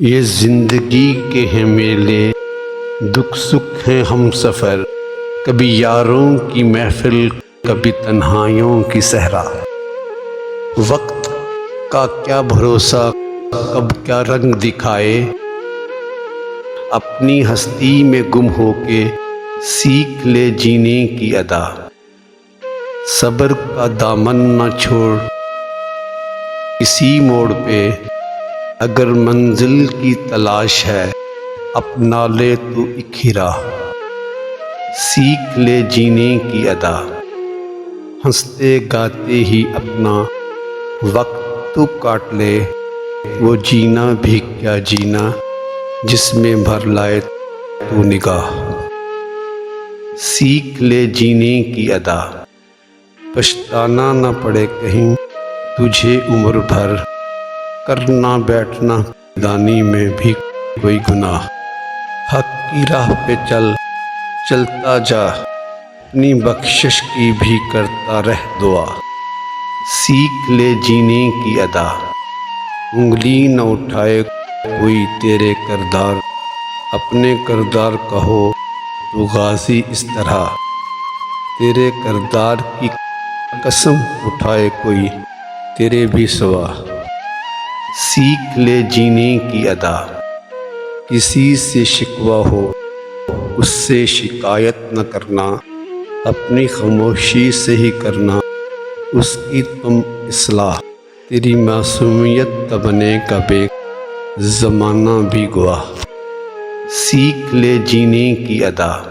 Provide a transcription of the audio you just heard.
یہ زندگی کے ہیں میلے، دکھ سکھ ہیں ہم سفر، کبھی یاروں کی محفل، کبھی تنہائیوں کی صحرا۔ وقت کا کیا بھروسہ کب کیا رنگ دکھائے، اپنی ہستی میں گم ہو کے سیکھ لے جینے کی ادا۔ صبر کا دامن نہ چھوڑ کسی موڑ پہ، اگر منزل کی تلاش ہے اپنا لے تو ایک ہی راہ۔ سیکھ لے جینے کی ادا، ہنستے گاتے ہی اپنا وقت تو کاٹ لے، وہ جینا بھی کیا جینا جس میں بھر لائے تو نگاہ۔ سیکھ لے جینے کی ادا، پچھتانا نہ پڑے کہیں تجھے عمر بھر، کرنا بیٹھنا دانی میں بھی کوئی گناہ۔ حق کی راہ پہ چلتا جا، اپنی بخشش کی بھی کرتا رہ دعا۔ سیکھ لے جینے کی ادا، انگلی نہ اٹھائے کوئی تیرے کردار، اپنے کردار کا ہو تو غازی اس طرح، تیرے کردار کی قسم اٹھائے کوئی تیرے بھی سوا۔ سیکھ لے جینے کی ادا، کسی سے شکوہ ہو اس سے شکایت نہ کرنا، اپنی خاموشی سے ہی کرنا اس کی تم اصلاح۔ تیری معصومیت کا بنے گا بے زمانہ بھی گواہ۔ سیکھ لے جینے کی ادا۔